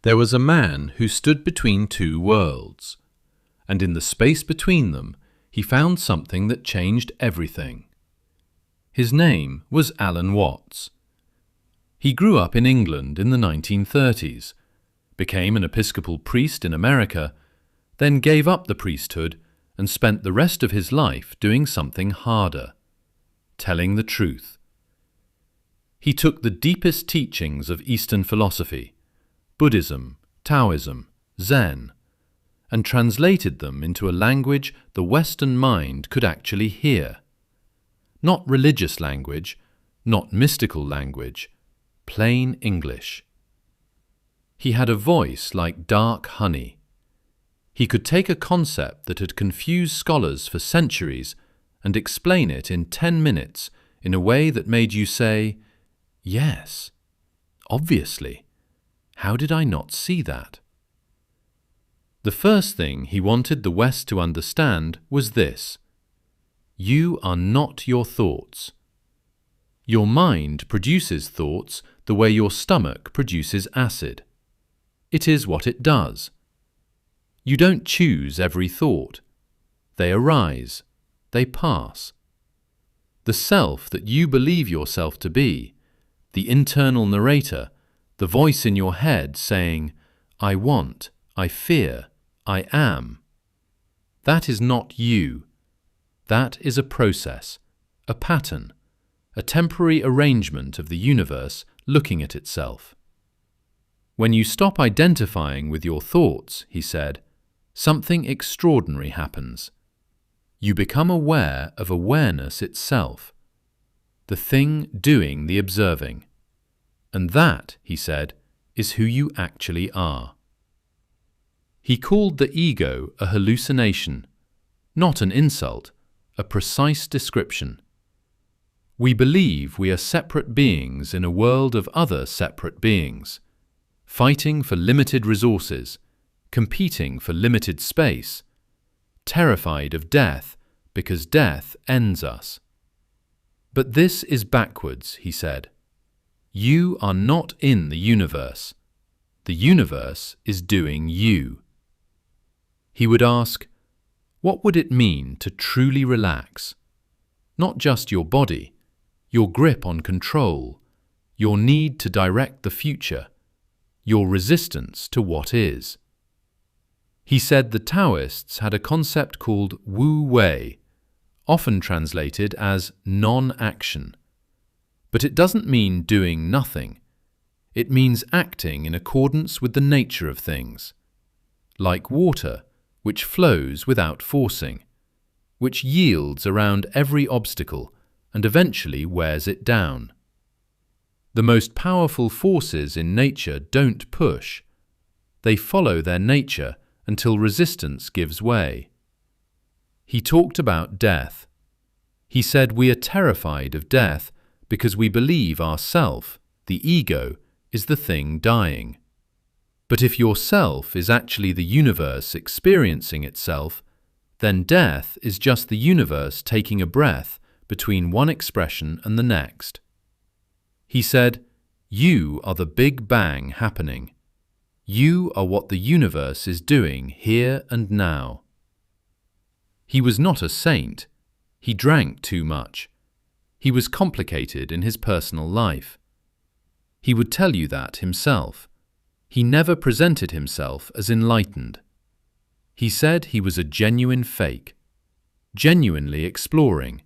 There was a man who stood between two worlds, and in the space between them he found something that changed everything. His name was Alan Watts. He grew up in England in the 1930s, became an Episcopal priest in America, then gave up the priesthood and spent the rest of his life doing something harder, telling the truth. He took the deepest teachings of Eastern philosophy, Buddhism, Taoism, Zen, and translated them into a language the Western mind could actually hear. Not religious language, not mystical language, plain English. He had a voice like dark honey. He could take a concept that had confused scholars for centuries and explain it in 10 minutes in a way that made you say, "Yes, obviously. How did I not see that?" The first thing he wanted the West to understand was this: you are not your thoughts. Your mind produces thoughts the way your stomach produces acid. It is what it does. You don't choose every thought. They arise. They pass. The self that you believe yourself to be, the internal narrator, the voice in your head saying, "I want, I fear, I am," that is not you. That is a process, a pattern, a temporary arrangement of the universe looking at itself. When you stop identifying with your thoughts, he said, something extraordinary happens. You become aware of awareness itself, the thing doing the observing. And that, he said, is who you actually are. He called the ego a hallucination, not an insult, a precise description. We believe we are separate beings in a world of other separate beings, fighting for limited resources, competing for limited space, terrified of death because death ends us. But this is backwards, he said. You are not in the universe. The universe is doing you. He would ask, what would it mean to truly relax? Not just your body, your grip on control, your need to direct the future, your resistance to what is. He said the Taoists had a concept called Wu Wei, often translated as non-action. But it doesn't mean doing nothing. It means acting in accordance with the nature of things, like water, which flows without forcing, which yields around every obstacle and eventually wears it down. The most powerful forces in nature don't push. They follow their nature until resistance gives way. He talked about death. He said we are terrified of death because we believe our self, the ego, is the thing dying. But if your self is actually the universe experiencing itself, then death is just the universe taking a breath between one expression and the next. He said, you are the Big Bang happening. You are what the universe is doing here and now. He was not a saint. He drank too much. He was complicated in his personal life. He would tell you that himself. He never presented himself as enlightened. He said he was a genuine fake, genuinely exploring,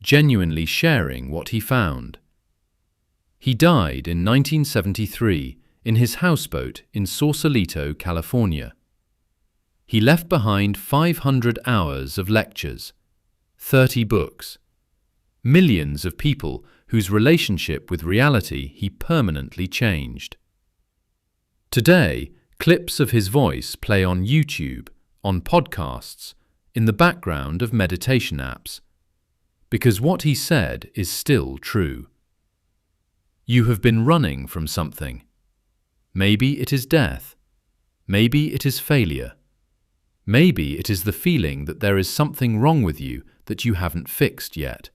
genuinely sharing what he found. He died in 1973 in his houseboat in Sausalito, California. He left behind 500 hours of lectures, 30 books, millions of people whose relationship with reality he permanently changed. Today, clips of his voice play on YouTube, on podcasts, in the background of meditation apps, because what he said is still true. You have been running from something. Maybe it is death. Maybe it is failure. Maybe it is the feeling that there is something wrong with you that you haven't fixed yet.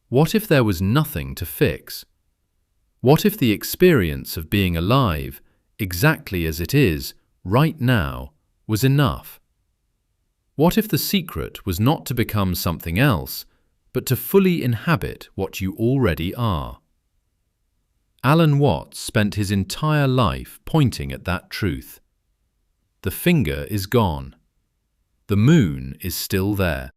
What if there was nothing to fix? What if the experience of being alive exactly as it is, right now, was enough? What if the secret was not to become something else, but to fully inhabit what you already are? Alan Watts spent his entire life pointing at that truth. The finger is gone. The moon is still there.